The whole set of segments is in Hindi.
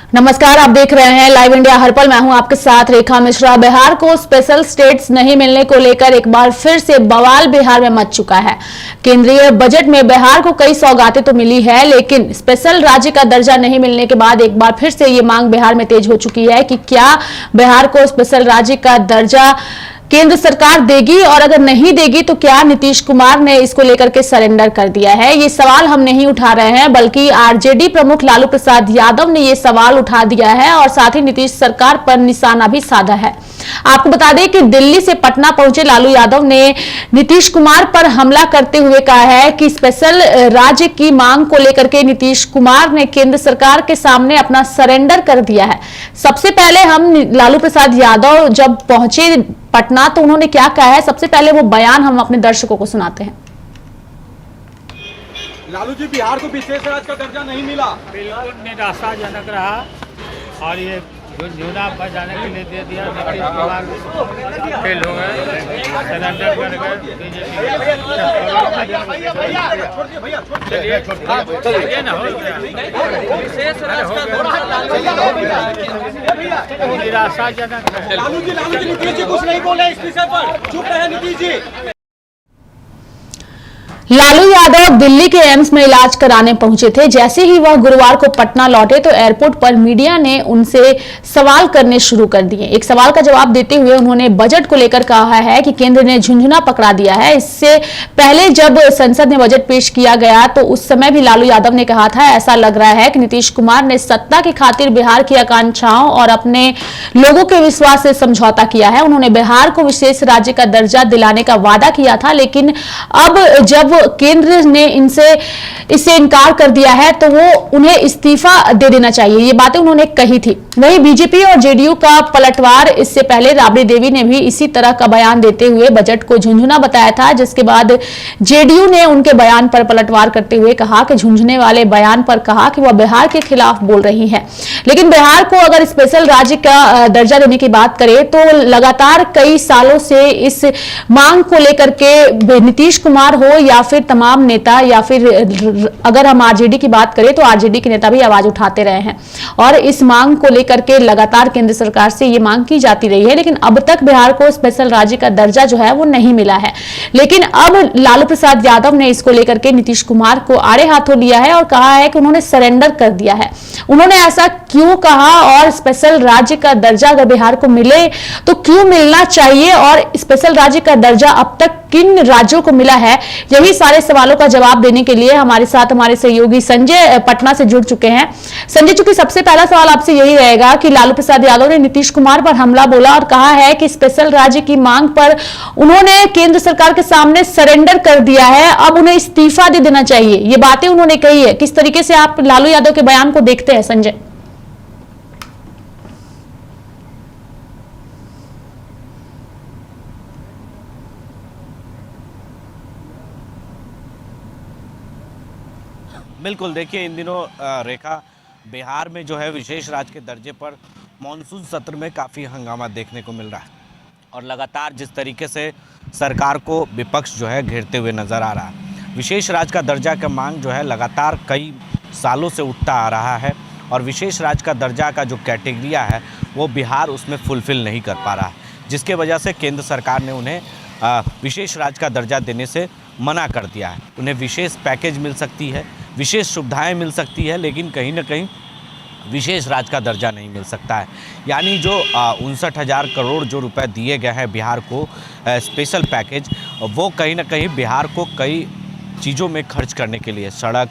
नमस्कार, आप देख रहे हैं लाइव इंडिया हर पल। मैं हूं आपके साथ रेखा मिश्रा। बिहार को स्पेशल स्टेट्स नहीं मिलने को लेकर एक बार फिर से बवाल बिहार में मच चुका है। केंद्रीय बजट में बिहार को कई सौगातें तो मिली है, लेकिन स्पेशल राज्य का दर्जा नहीं मिलने के बाद एक बार फिर से ये मांग बिहार में तेज हो चुकी है कि क्या बिहार को स्पेशल राज्य का दर्जा केंद्र सरकार देगी, और अगर नहीं देगी तो क्या नीतीश कुमार ने इसको लेकर के सरेंडर कर दिया है। ये सवाल हम नहीं उठा रहे हैं, बल्कि आरजेडी प्रमुख लालू प्रसाद यादव ने ये सवाल उठा दिया है और साथ ही नीतीश सरकार पर निशाना भी साधा है। आपको बता दें कि दिल्ली से पटना पहुंचे लालू यादव ने नीतीश कुमार पर हमला करते हुए कहा है कि स्पेशल राज्य की मांग को लेकर के नीतीश कुमार ने केंद्र सरकार के सामने अपना सरेंडर कर दिया है। सबसे पहले हम लालू प्रसाद यादव जब पहुंचे पटना तो उन्होंने क्या कहा है, सबसे पहले वो बयान हम अपने दर्शकों को सुनाते हैं। लालू जी, बिहार को विशेष राज्य का दर्जा नहीं मिला, बिल्कुल निराशाजनक रहा और ये झुंझुना पर जाने के लिए दे दिया। नीतीश कुमार फेल हो गए, सरेंडर कर गए बीजेपी ना हो निराशाजनक। लालू जी नीतीश जी कुछ नहीं बोले इस विषय पर, चुप रहे नीतीश जी। लालू यादव दिल्ली के एम्स में इलाज कराने पहुंचे थे। जैसे ही वह गुरुवार को पटना लौटे तो एयरपोर्ट पर मीडिया ने उनसे सवाल करने शुरू कर दिए। एक सवाल का जवाब देते हुए उन्होंने बजट को लेकर कहा है कि केंद्र ने झुंझुना पकड़ा दिया है। इससे पहले जब संसद में बजट पेश किया गया तो उस समय भी लालू यादव ने कहा था, ऐसा लग रहा है कि नीतीश कुमार ने सत्ता की खातिर बिहार की आकांक्षाओं और अपने लोगों के विश्वास से समझौता किया है। उन्होंने बिहार को विशेष राज्य का दर्जा दिलाने का वादा किया था, लेकिन अब जब केंद्र ने इससे इनकार कर दिया है तो वो उन्हें इस्तीफा दे देना चाहिए। ये बातें उन्होंने कही थी। वहीं बीजेपी और जेडीयू का पलटवार, इससे पहले राबड़ी देवी ने भी इसी तरह का बयान देते हुए बजट को झुंझुना बताया था, जिसके बाद जेडीयू ने उनके बयान पर पलटवार करते हुए कहा कि झुंझुने वाले बयान पर कहा कि वह बिहार के खिलाफ बोल रही है। लेकिन बिहार को अगर स्पेशल राज्य का दर्जा देने की बात करें तो लगातार कई सालों से इस मांग को लेकर के नीतीश कुमार हो या फिर तमाम नेता, या फिर अगर हम आरजेडी की बात करें तो आरजेडी के नेता भी आवाज उठाते रहे हैं और इस मांग को लेकर के लगातार केंद्र सरकार से ये मांग की जाती रही है। लेकिन अब तक बिहार को स्पेशल राज्य का दर्जा जो है वो नहीं मिला है। लेकिन अब लालू प्रसाद यादव ने इसको लेकर के नीतीश कुमार को आड़े हाथों लिया है और कहा है कि उन्होंने सरेंडर कर दिया है। उन्होंने ऐसा क्यों कहा और स्पेशल राज्य का दर्जा अगर बिहार को मिले तो क्यों मिलना चाहिए, और स्पेशल राज्य का दर्जा अब तक किन राज्यों को मिला है, यही सारे सवालों का जवाब देने के लिए हमारे साथ हमारे सहयोगी संजय पटना से जुड़ चुके हैं। संजय, चूंकि सबसे पहला सवाल आपसे यही रहेगा कि लालू प्रसाद यादव ने नीतीश कुमार पर हमला बोला और कहा है कि स्पेशल राज्य की मांग पर उन्होंने केंद्र सरकार के सामने सरेंडर कर दिया है, अब उन्हें इस्तीफा दे देना चाहिए। ये बातें उन्होंने कही है। किस तरीके से आप लालू यादव के बयान को देखते हैं संजय? बिल्कुल, देखिए इन दिनों रेखा, बिहार में जो है विशेष राज्य के दर्जे पर मॉनसून सत्र में काफ़ी हंगामा देखने को मिल रहा है और लगातार जिस तरीके से सरकार को विपक्ष जो है घेरते हुए नज़र आ रहा है। विशेष राज्य का दर्जा का मांग जो है लगातार कई सालों से उठता आ रहा है और विशेष राज्य का दर्जा का जो कैटेगरिया है वो बिहार उसमें फुलफ़िल नहीं कर पा रहा है, जिसके वजह से केंद्र सरकार ने उन्हें विशेष राज्य का दर्जा देने से मना कर दिया है। उन्हें विशेष पैकेज मिल सकती है, विशेष सुविधाएं मिल सकती है, लेकिन कहीं ना कहीं विशेष राज्य का दर्जा नहीं मिल सकता है। यानी जो 59,000 करोड़ जो रुपए दिए गए हैं बिहार को स्पेशल पैकेज, वो कहीं ना कहीं बिहार को कई चीज़ों में खर्च करने के लिए, सड़क,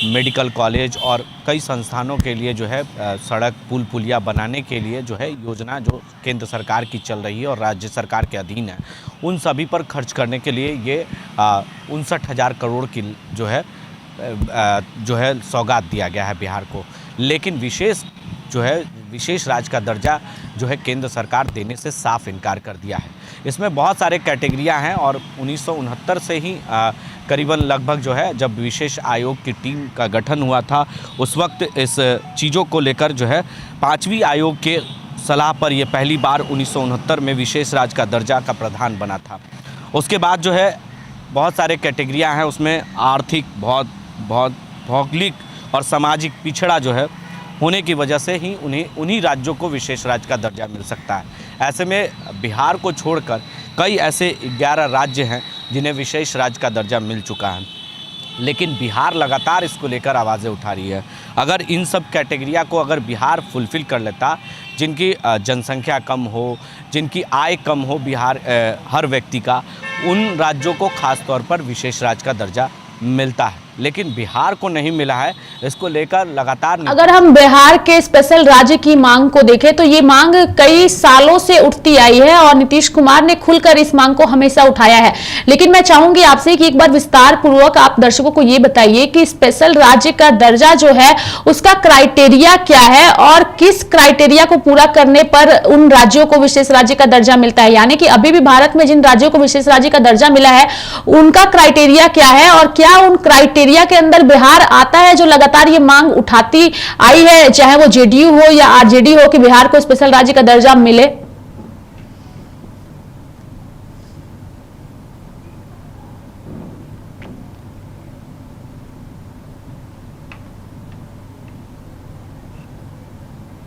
मेडिकल कॉलेज और कई संस्थानों के लिए जो है सड़क पुल पुलिया बनाने के लिए जो है योजना जो केंद्र सरकार की चल रही है और राज्य सरकार के अधीन है, उन सभी पर खर्च करने के लिए ये 59,000 करोड़ की जो है सौगात दिया गया है बिहार को। लेकिन विशेष राज्य का दर्जा जो है केंद्र सरकार देने से साफ इनकार कर दिया है। इसमें बहुत सारे कैटेगरियां हैं और 1969 से ही करीबन लगभग जो है जब विशेष आयोग की टीम का गठन हुआ था, उस वक्त इस चीज़ों को लेकर जो है 5वीं आयोग के सलाह पर यह पहली बार 1969 में विशेष राज्य का दर्जा का प्रावधान बना था। उसके बाद जो है बहुत सारे कैटेगरियां हैं, उसमें आर्थिक, बहुत भौगोलिक और सामाजिक पिछड़ा जो है होने की वजह से ही उन्हीं राज्यों को विशेष राज्य का दर्जा मिल सकता है। ऐसे में बिहार को छोड़कर कई ऐसे 11 राज्य हैं जिन्हें विशेष राज्य का दर्जा मिल चुका है, लेकिन बिहार लगातार इसको लेकर आवाज़ें उठा रही है। अगर इन सब कैटेगरिया को अगर बिहार फुलफ़िल कर लेता, जिनकी जनसंख्या कम हो, जिनकी आय कम हो बिहार हर व्यक्ति का, उन राज्यों को ख़ास तौर पर विशेष राज्य का दर्जा मिलता है, लेकिन बिहार को नहीं मिला है। इसको लेकर लगातार अगर हम बिहार के स्पेशल राज्य की मांग को देखें तो ये मांग कई सालों से उठती आई है और नीतीश कुमार ने खुलकर इस मांग को हमेशा उठाया है। लेकिन मैं चाहूंगी आपसे कि एक बार विस्तार पूर्वक आप दर्शकों को ये बताइए कि स्पेशल राज्य का दर्जा जो है उसका क्राइटेरिया क्या है और किस क्राइटेरिया को पूरा करने पर उन राज्यों को विशेष राज्य का दर्जा मिलता है। यानी कि अभी भी भारत में जिन राज्यों को विशेष राज्य का दर्जा मिला है उनका क्राइटेरिया क्या है और क्या उन क्राइटेरिया के अंदर बिहार आता है जो लगातार ये मांग उठाती आई है, चाहे वो जेडीयू हो या आरजेडी हो, कि बिहार को स्पेशल राज्य का दर्जा मिले।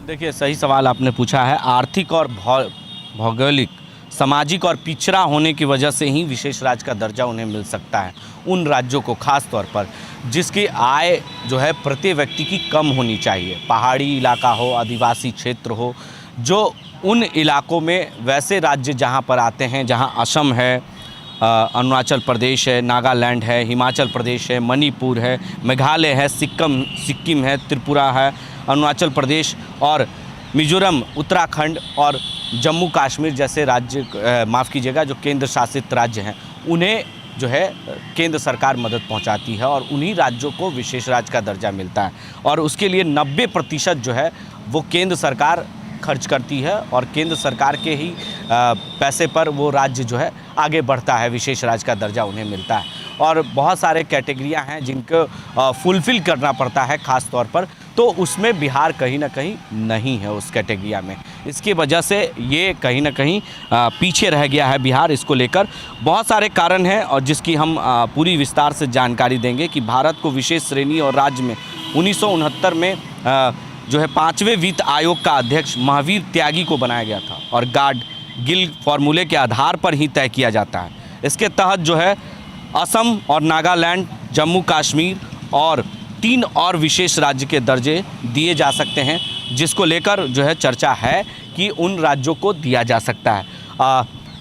देखिए, सही सवाल आपने पूछा है। आर्थिक और भौगोलिक, सामाजिक और पिछड़ा होने की वजह से ही विशेष राज्य का दर्जा उन्हें मिल सकता है। उन राज्यों को खास तौर पर जिसकी आय जो है प्रति व्यक्ति की कम होनी चाहिए, पहाड़ी इलाका हो, आदिवासी क्षेत्र हो, जो उन इलाकों में वैसे राज्य जहां पर आते हैं जहां असम है, अरुणाचल प्रदेश है, नागालैंड है, हिमाचल प्रदेश है, मणिपुर है, मेघालय है, सिक्किम है, त्रिपुरा है, अरुणाचल प्रदेश और मिजोरम, उत्तराखंड और जम्मू कश्मीर जैसे राज्य, माफ़ कीजिएगा, जो केंद्र शासित राज्य हैं, उन्हें जो है केंद्र सरकार मदद पहुंचाती है और उन्हीं राज्यों को विशेष राज्य का दर्जा मिलता है। और उसके लिए 90% जो है वो केंद्र सरकार खर्च करती है और केंद्र सरकार के ही पैसे पर वो राज्य जो है आगे बढ़ता है, विशेष राज्य का दर्जा उन्हें मिलता है। और बहुत सारे कैटेगरियां हैं जिनको फुलफ़िल करना पड़ता है ख़ास तौर पर, तो उसमें बिहार कहीं ना कहीं नहीं है उस कैटेगरिया में। इसकी वजह से ये कहीं ना कहीं पीछे रह गया है बिहार। इसको लेकर बहुत सारे कारण हैं और जिसकी हम पूरी विस्तार से जानकारी देंगे कि भारत को विशेष श्रेणी और राज्य में 1969 में जो है 5वें वित्त आयोग का अध्यक्ष महावीर त्यागी को बनाया गया था और गाड-गिल फॉर्मूले के आधार पर ही तय किया जाता है। इसके तहत जो है असम और नागालैंड, जम्मू कश्मीर और 3 और विशेष राज्य के दर्जे दिए जा सकते हैं, जिसको लेकर जो है चर्चा है कि उन राज्यों को दिया जा सकता है,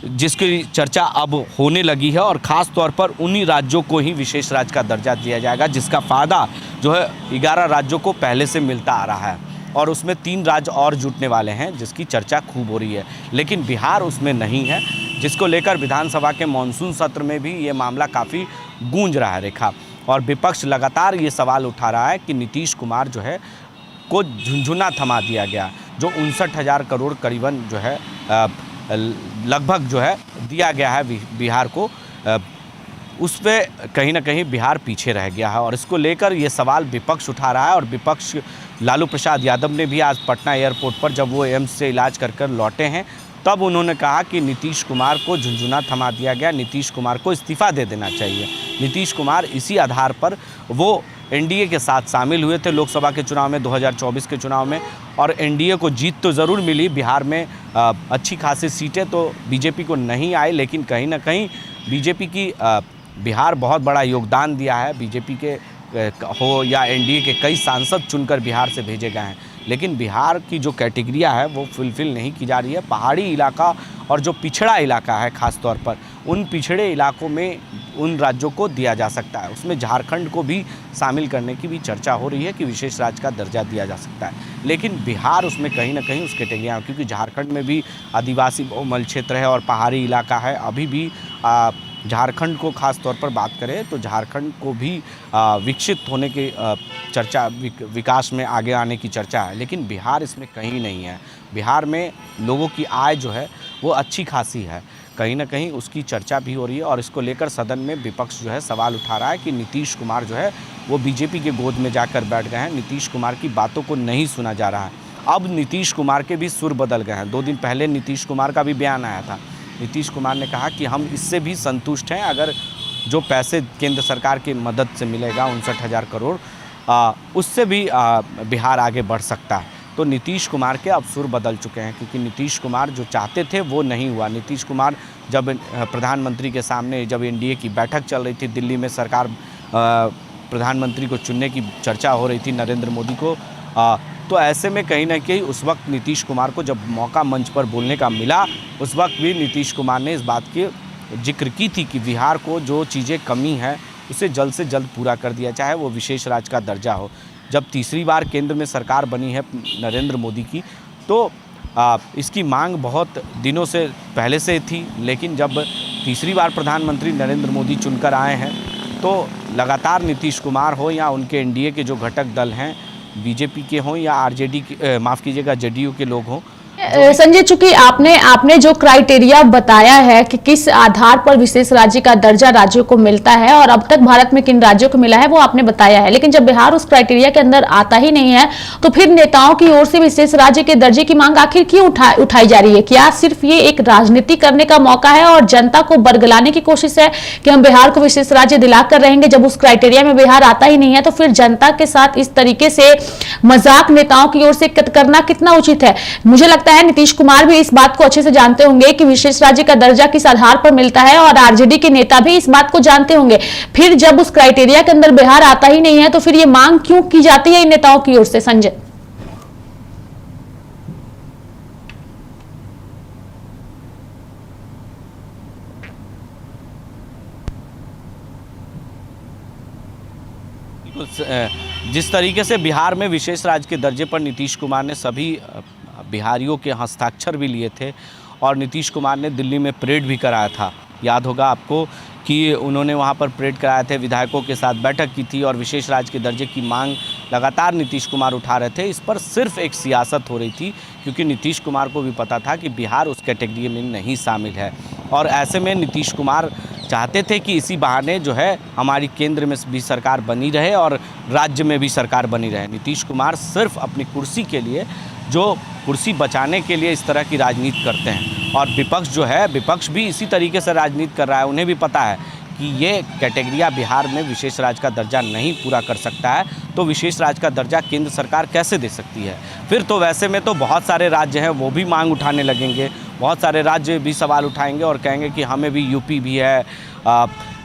जिसकी चर्चा अब होने लगी है और ख़ास तौर पर उन्हीं राज्यों को ही विशेष राज्य का दर्जा दिया जाएगा, जिसका फ़ायदा जो है 11 राज्यों को पहले से मिलता आ रहा है और उसमें 3 राज्य और जुटने वाले हैं जिसकी चर्चा खूब हो रही है, लेकिन बिहार उसमें नहीं है, जिसको लेकर विधानसभा के मानसून सत्र में भी ये मामला काफ़ी गूंज रहा है रेखा। और विपक्ष लगातार ये सवाल उठा रहा है कि नीतीश कुमार जो है को झुनझुना थमा दिया गया, जो 59,000 करोड़ करीबन जो है लगभग जो है दिया गया है बिहार को, उस पर कहीं ना कहीं बिहार पीछे रह गया है। और इसको लेकर ये सवाल विपक्ष उठा रहा है और विपक्ष लालू प्रसाद यादव ने भी आज पटना एयरपोर्ट पर जब वो एम्स से इलाज कर लौटे हैं तब उन्होंने कहा कि नीतीश कुमार को झुनझुना थमा दिया गया, नीतीश कुमार को इस्तीफ़ा दे देना चाहिए। नीतीश कुमार इसी आधार पर वो एनडीए के साथ शामिल हुए थे लोकसभा के चुनाव में, 2024 के चुनाव में, और एनडीए को जीत तो ज़रूर मिली, बिहार में अच्छी खासी सीटें तो बीजेपी को नहीं आई, लेकिन कहीं ना कहीं बीजेपी की बिहार बहुत बड़ा योगदान दिया है। बीजेपी के हो या एनडीए के कई सांसद चुनकर बिहार से भेजे गए हैं, लेकिन बिहार की जो कैटेगरिया है वो फुलफ़िल नहीं की जा रही है। पहाड़ी इलाका और जो पिछड़ा इलाका है ख़ास तौर पर, उन पिछड़े इलाकों में उन राज्यों को दिया जा सकता है। उसमें झारखंड को भी शामिल करने की भी चर्चा हो रही है कि विशेष राज्य का दर्जा दिया जा सकता है, लेकिन बिहार उसमें कहीं ना कहीं उस कैटेगरिया, क्योंकि झारखंड में भी आदिवासी बहुमल क्षेत्र है और पहाड़ी इलाका है। अभी भी झारखंड को ख़ास तौर पर बात करें तो झारखंड को भी विकसित होने की चर्चा, विकास में आगे आने की चर्चा है, लेकिन बिहार इसमें कहीं नहीं है। बिहार में लोगों की आय जो है वो अच्छी खासी है, कहीं ना कहीं उसकी चर्चा भी हो रही है। और इसको लेकर सदन में विपक्ष जो है सवाल उठा रहा है कि नीतीश कुमार जो है वो बीजेपी के गोद में जाकर बैठ गए हैं, नीतीश कुमार की बातों को नहीं सुना जा रहा है। अब नीतीश कुमार के भी सुर बदल गए हैं। 2 दिन पहले नीतीश कुमार का भी बयान आया था। नीतीश कुमार ने कहा कि हम इससे भी संतुष्ट हैं अगर जो पैसे केंद्र सरकार की मदद से मिलेगा 59,000 करोड़, उससे भी बिहार आगे बढ़ सकता है। तो नीतीश कुमार के अब सुर बदल चुके हैं, क्योंकि नीतीश कुमार जो चाहते थे वो नहीं हुआ। नीतीश कुमार जब प्रधानमंत्री के सामने जब एनडीए की बैठक चल रही थी दिल्ली में, सरकार प्रधानमंत्री को चुनने की चर्चा हो रही थी नरेंद्र मोदी को, तो ऐसे में कहीं ना कहीं उस वक्त नीतीश कुमार को जब मौका मंच पर बोलने का मिला, उस वक्त भी नीतीश कुमार ने इस बात की जिक्र की थी कि बिहार को जो चीज़ें कमी है उसे जल्द से जल्द पूरा कर दिया, चाहे वो विशेष राज्य का दर्जा हो। जब तीसरी बार केंद्र में सरकार बनी है नरेंद्र मोदी की, तो इसकी मांग बहुत दिनों से पहले से थी, लेकिन जब तीसरी बार प्रधानमंत्री नरेंद्र मोदी चुनकर आए हैं तो लगातार नीतीश कुमार हो या उनके एनडीए के जो घटक दल हैं, बीजेपी के हों या आरजेडी के, माफ़ कीजिएगा, जेडीयू के लोग हों। संजय, चूंकि आपने जो क्राइटेरिया बताया है कि किस आधार पर विशेष राज्य का दर्जा राज्यों को मिलता है और अब तक भारत में किन राज्यों को मिला है वो आपने बताया है, लेकिन जब बिहार उस क्राइटेरिया के अंदर आता ही नहीं है तो फिर नेताओं की ओर से विशेष राज्य के दर्जे की मांग आखिर क्यों उठाई जा रही है? क्या सिर्फ ये एक राजनीति करने का मौका है और जनता को बरगलाने की कोशिश है कि हम बिहार को विशेष राज्य दिलाकर रहेंगे? जब उस क्राइटेरिया में बिहार आता ही नहीं है तो फिर जनता के साथ इस तरीके से मजाक नेताओं की ओर से करना कितना उचित है? मुझे लगता है नीतीश कुमार भी इस बात को अच्छे से जानते होंगे कि विशेष राज्य का दर्जा किस आधार पर मिलता है और आरजेडी के नेता भी इस बात को जानते होंगे। फिर जब उस क्राइटेरिया के अंदर बिहार आता ही नहीं है तो फिर ये मांग क्यों की जाती है इन नेताओं की ओर से? संजय, जिस तरीके से बिहार में विशेष राज्य के दर्जे पर नीतीश कुमार ने सभी बिहारियों के हस्ताक्षर भी लिए थे और नीतीश कुमार ने दिल्ली में परेड भी कराया था। याद होगा आपको कि उन्होंने वहां पर परेड कराए थे, विधायकों के साथ बैठक की थी और विशेष राज्य के दर्जे की मांग लगातार नीतीश कुमार उठा रहे थे। इस पर सिर्फ एक सियासत हो रही थी, क्योंकि नीतीश कुमार को भी पता था कि बिहार उस कैटेगरी में नहीं शामिल है और ऐसे में नीतीश कुमार चाहते थे कि इसी बहाने जो है हमारी केंद्र में भी सरकार बनी रहे और राज्य में भी सरकार बनी रहे। नीतीश कुमार सिर्फ अपनी कुर्सी के लिए, जो कुर्सी बचाने के लिए इस तरह की राजनीति करते हैं और विपक्ष जो है, विपक्ष भी इसी तरीके से राजनीति कर रहा है। उन्हें भी पता है कि ये कैटेगरिया बिहार में विशेष राज्य का दर्जा नहीं पूरा कर सकता है, तो विशेष राज्य का दर्जा केंद्र सरकार कैसे दे सकती है? फिर तो वैसे में तो बहुत सारे राज्य हैं वो भी मांग उठाने लगेंगे, बहुत सारे राज्य भी सवाल उठाएंगे और कहेंगे कि हमें भी यूपी भी है,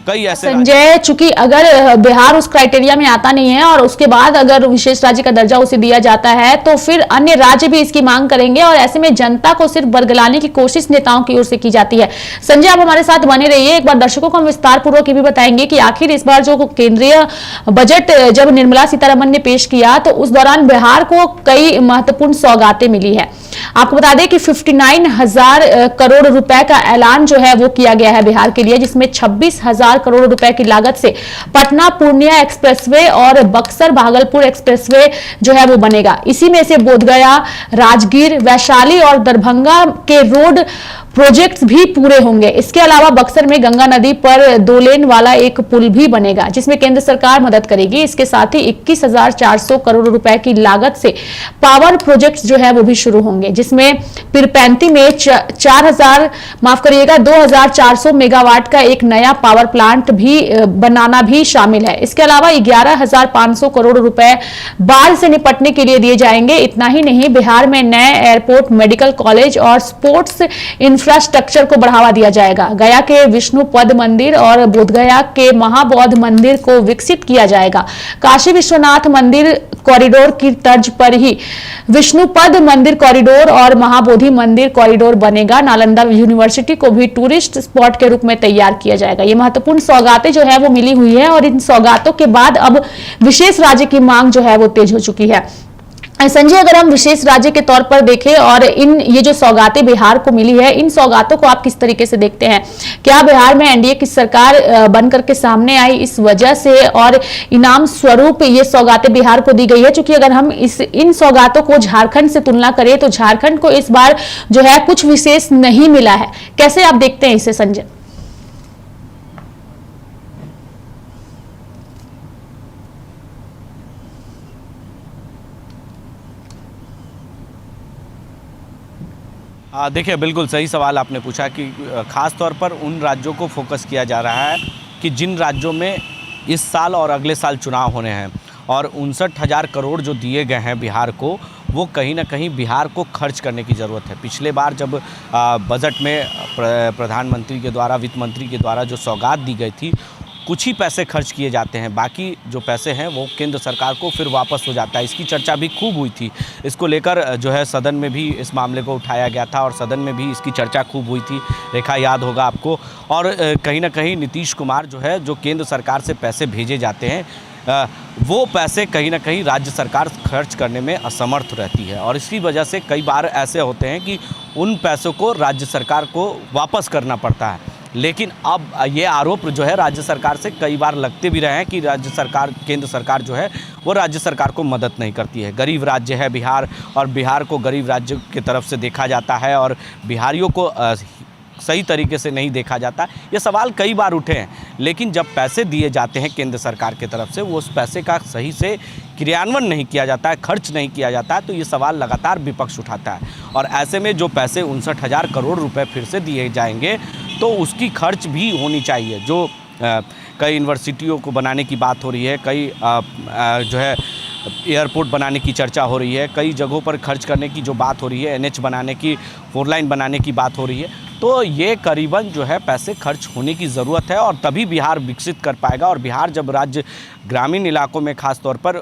कई ऐसे। संजय, चूंकि अगर बिहार उस क्राइटेरिया में आता नहीं है और उसके बाद अगर विशेष राज्य का दर्जा उसे दिया जाता है तो फिर अन्य राज्य भी इसकी मांग करेंगे और ऐसे में जनता को सिर्फ बरगलाने की कोशिश नेताओं की ओर से की जाती है। संजय, आप हमारे साथ बने रहिए। एक बार दर्शकों को हम विस्तार पूर्वक ये भी बताएंगे कि आखिर इस बार जो केंद्रीय बजट जब निर्मला सीतारमण ने पेश किया तो उस दौरान बिहार को कई महत्वपूर्ण सौगातें मिली है। आपको बता दें कि 59,000 करोड़ रुपए का ऐलान जो है वो किया गया है बिहार के लिए, जिसमें 26,000 करोड़ रुपए की लागत से पटना पूर्णिया एक्सप्रेसवे और बक्सर भागलपुर एक्सप्रेसवे जो है वो बनेगा। इसी में से बोधगया, राजगीर, वैशाली और दरभंगा के रोड प्रोजेक्ट्स भी पूरे होंगे। इसके अलावा बक्सर में गंगा नदी पर 2 लेन वाला एक पुल भी बनेगा, जिसमें केंद्र सरकार मदद करेगी। इसके साथ ही 21,400 करोड़ रुपए की लागत से पावर प्रोजेक्ट्स जो है वो भी शुरू होंगे, जिसमें पिरपैंती में 2,400 मेगावाट का एक नया पावर प्लांट भी बनाना भी शामिल है। इसके अलावा 11,500 करोड़ रुपए बाढ़ से निपटने के लिए दिए जाएंगे। इतना ही नहीं, बिहार में नए एयरपोर्ट, मेडिकल कॉलेज और स्पोर्ट्स इंफ्रास्ट्रक्चर को बढ़ावा दिया जाएगा। गया के विष्णु पद मंदिर और बोधगया के महाबौद्ध मंदिर को विकसित किया जाएगा। काशी विश्वनाथ मंदिर कॉरिडोर की तर्ज पर ही विष्णुपद मंदिर कॉरिडोर और महाबोधि मंदिर कॉरिडोर बनेगा। नालंदा यूनिवर्सिटी को भी टूरिस्ट स्पॉट के रूप में तैयार किया जाएगा। ये महत्वपूर्ण सौगातें जो है वो मिली हुई है और इन सौगातों के बाद अब विशेष राज्य की मांग जो है वो तेज हो चुकी है। संजय, अगर हम विशेष राज्य के तौर पर देखें और ये जो सौगातें बिहार को मिली है, इन सौगातों को आप किस तरीके से देखते हैं? क्या बिहार में एनडीए की सरकार बनकर के सामने आई इस वजह से और इनाम स्वरूप ये सौगातें बिहार को दी गई है? क्योंकि अगर हम इन सौगातों को झारखंड से तुलना करें तो झारखंड को इस बार जो है कुछ विशेष नहीं मिला है। कैसे आप देखते हैं इसे संजय? देखिए, बिल्कुल सही सवाल आपने पूछा कि ख़ास तौर पर उन राज्यों को फोकस किया जा रहा है कि जिन राज्यों में इस साल और अगले साल चुनाव होने हैं और 59,000 करोड़ जो दिए गए हैं बिहार को, वो कहीं ना कहीं बिहार को खर्च करने की ज़रूरत है। पिछले बार जब बजट में प्रधानमंत्री के द्वारा, वित्त मंत्री के द्वारा जो सौगात दी गई थी, कुछ ही पैसे खर्च किए जाते हैं, बाकी जो पैसे हैं वो केंद्र सरकार को फिर वापस हो जाता है। इसकी चर्चा भी खूब हुई थी। इसको लेकर जो है सदन में भी इस मामले को उठाया गया था और सदन में भी इसकी चर्चा खूब हुई थी, रेखा याद होगा आपको। और कहीं ना कहीं नीतीश कुमार जो है, जो केंद्र सरकार से पैसे भेजे जाते हैं, वो पैसे कहीं ना कहीं राज्य सरकार खर्च करने में असमर्थ रहती है और इसी वजह से कई बार ऐसे होते हैं कि उन पैसों को राज्य सरकार को वापस करना पड़ता है। लेकिन अब ये आरोप जो है राज्य सरकार से कई बार लगते भी रहे हैं कि राज्य सरकार, केंद्र सरकार जो है वो राज्य सरकार को मदद नहीं करती है। गरीब राज्य है बिहार और बिहार को गरीब राज्य की तरफ से देखा जाता है और बिहारियों को सही तरीके से नहीं देखा जाता। ये सवाल कई बार उठे हैं, लेकिन जब पैसे दिए जाते हैं केंद्र सरकार की तरफ से, वो उस पैसे का सही से क्रियान्वयन नहीं किया जाता है, खर्च नहीं किया जाता है, तो ये सवाल लगातार विपक्ष उठाता है। और ऐसे में जो पैसे 59,000 करोड़ रुपए फिर से दिए जाएंगे तो उसकी खर्च भी होनी चाहिए। जो कई यूनिवर्सिटियों को बनाने की बात हो रही है, कई जो है एयरपोर्ट बनाने की चर्चा हो रही है, कई जगहों पर खर्च करने की जो बात हो रही है, NH बनाने की, 4 लाइन बनाने की बात हो रही है, तो ये करीबन जो है पैसे खर्च होने की ज़रूरत है और तभी बिहार विकसित कर पाएगा। और बिहार जब राज्य ग्रामीण इलाकों में, ख़ास तौर पर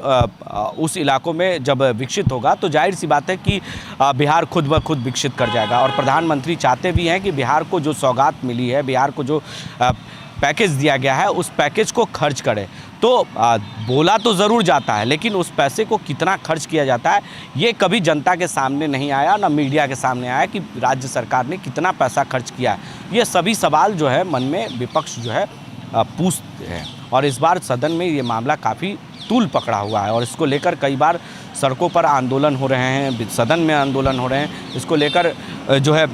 उस इलाकों में जब विकसित होगा तो जाहिर सी बात है कि बिहार खुद ब खुद विकसित कर जाएगा। और प्रधानमंत्री चाहते भी हैं कि बिहार को जो सौगात मिली है, बिहार को जो पैकेज दिया गया है, उस पैकेज को खर्च करे। तो बोला तो ज़रूर जाता है, लेकिन उस पैसे को कितना खर्च किया जाता है ये कभी जनता के सामने नहीं आया, ना मीडिया के सामने आया कि राज्य सरकार ने कितना पैसा खर्च किया है। ये सभी सवाल जो है मन में विपक्ष जो है पूछते हैं और इस बार सदन में ये मामला काफ़ी तूल पकड़ा हुआ है और इसको लेकर कई बार सड़कों पर आंदोलन हो रहे हैं, सदन में आंदोलन हो रहे हैं। इसको लेकर जो है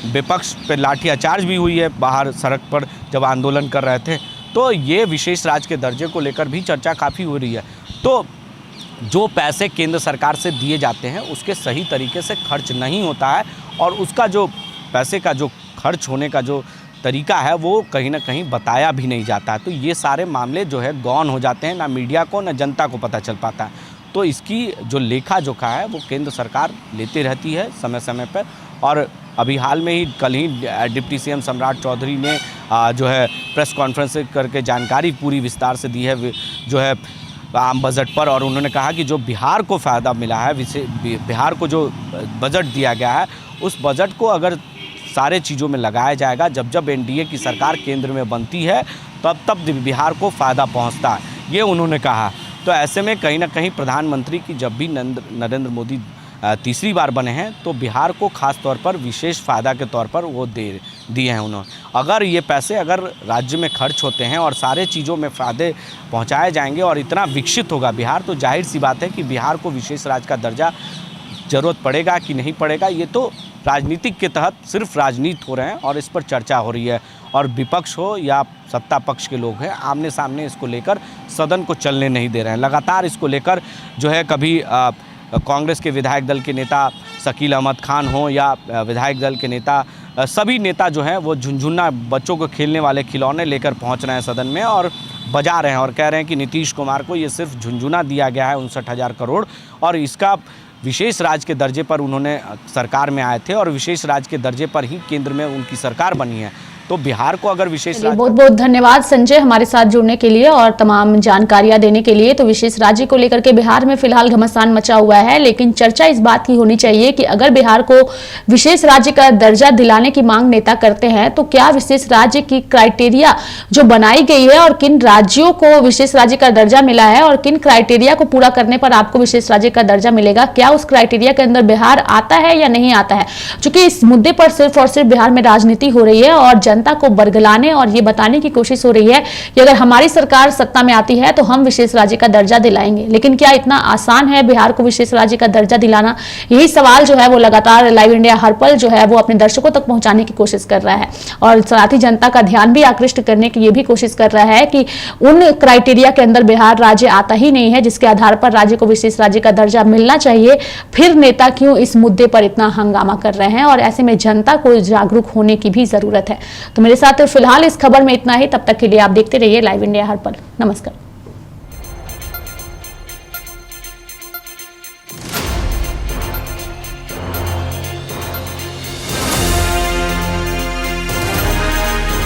विपक्ष पर लाठीचार्ज भी हुई है बाहर सड़क पर जब आंदोलन कर रहे थे। तो ये विशेष राज्य के दर्जे को लेकर भी चर्चा काफ़ी हो रही है। तो जो पैसे केंद्र सरकार से दिए जाते हैं उसके सही तरीके से खर्च नहीं होता है और उसका जो पैसे का जो खर्च होने का जो तरीका है वो कहीं ना कहीं बताया भी नहीं जाता है। तो ये सारे मामले जो है गौन हो जाते हैं, ना मीडिया को ना जनता को पता चल पाता है। तो इसकी जो लेखा जोखा है वो केंद्र सरकार लेती रहती है समय समय पर। और अभी हाल में ही कल ही डिप्टी CM सम्राट चौधरी ने जो है प्रेस कॉन्फ्रेंस करके जानकारी पूरी विस्तार से दी है जो है आम बजट पर। और उन्होंने कहा कि जो बिहार को फ़ायदा मिला है, बिहार को जो बजट दिया गया है, उस बजट को अगर सारे चीज़ों में लगाया जाएगा, जब जब NDA की सरकार केंद्र में बनती है तब तब बिहार को फ़ायदा पहुंचता है, ये उन्होंने कहा। तो ऐसे में कहीं ना कहीं प्रधानमंत्री की जब भी नरेंद्र मोदी तीसरी बार बने हैं तो बिहार को ख़ास तौर पर विशेष फ़ायदा के तौर पर वो दिए हैं उन्होंने। अगर ये पैसे अगर राज्य में खर्च होते हैं और सारे चीज़ों में फ़ायदे पहुंचाए जाएंगे और इतना विकसित होगा बिहार, तो जाहिर सी बात है कि बिहार को विशेष राज्य का दर्जा ज़रूरत पड़ेगा कि नहीं पड़ेगा, ये तो राजनीतिक के तहत सिर्फ राजनीति हो रहे हैं और इस पर चर्चा हो रही है। और विपक्ष हो या सत्ता पक्ष के लोग हैं, आमने सामने इसको लेकर सदन को चलने नहीं दे रहे हैं। लगातार इसको लेकर जो है कभी कांग्रेस के विधायक दल के नेता शकील अहमद खान हो या विधायक दल के नेता, सभी नेता जो हैं वो झुनझुना बच्चों को खेलने वाले खिलौने लेकर पहुंच रहे हैं सदन में और बजा रहे हैं और कह रहे हैं कि नीतीश कुमार को ये सिर्फ झुनझुना दिया गया है 59,000 करोड़ और इसका विशेष राज्य के दर्जे पर उन्होंने सरकार में आए थे और विशेष राज्य के दर्जे पर ही केंद्र में उनकी सरकार बनी है। तो बिहार को अगर विशेष राज्य, बहुत बहुत धन्यवाद संजय हमारे साथ जुड़ने के लिए और तमाम जानकारियां देने के लिए। तो विशेष राज्य को लेकर के बिहार में फिलहाल घमासान मचा हुआ है, लेकिन चर्चा इस बात की होनी चाहिए कि अगर बिहार को विशेष राज्य का दर्जा दिलाने की मांग नेता करते हैं तो क्या विशेष राज्य की क्राइटेरिया जो बनाई गई है और किन राज्यों को विशेष राज्य का दर्जा मिला है और किन क्राइटेरिया को पूरा करने पर आपको विशेष राज्य का दर्जा मिलेगा, क्या उस क्राइटेरिया के अंदर बिहार आता है या नहीं आता है। चूंकि इस मुद्दे पर सिर्फ और सिर्फ बिहार में राजनीति हो रही है और जनता को बरगलाने और ये बताने की कोशिश हो रही है कि अगर हमारी सरकार सत्ता में आती है तो हम विशेष राज्य का दर्जा दिलाएंगे। लेकिन क्या इतना आसान है बिहार को विशेष राज्य का दर्जा दिलाना? यही सवाल जो है वो लगातार लाइव इंडिया हर पल जो है वो अपने दर्शकों तक पहुंचाने की कोशिश कर रहा है और साथ ही जनता का ध्यान भी आकृष्ट करने की ये भी कोशिश कर रहा है कि उन क्राइटेरिया के अंदर बिहार राज्य आता ही नहीं है जिसके आधार पर राज्य को विशेष राज्य का दर्जा मिलना चाहिए। फिर नेता क्यों इस मुद्दे पर इतना हंगामा कर रहे हैं और ऐसे में जनता को जागरूक होने की भी जरूरत है। तो मेरे साथ फिलहाल इस खबर में इतना ही। तब तक के लिए आप देखते रहिए लाइव इंडिया हर पल। नमस्कार।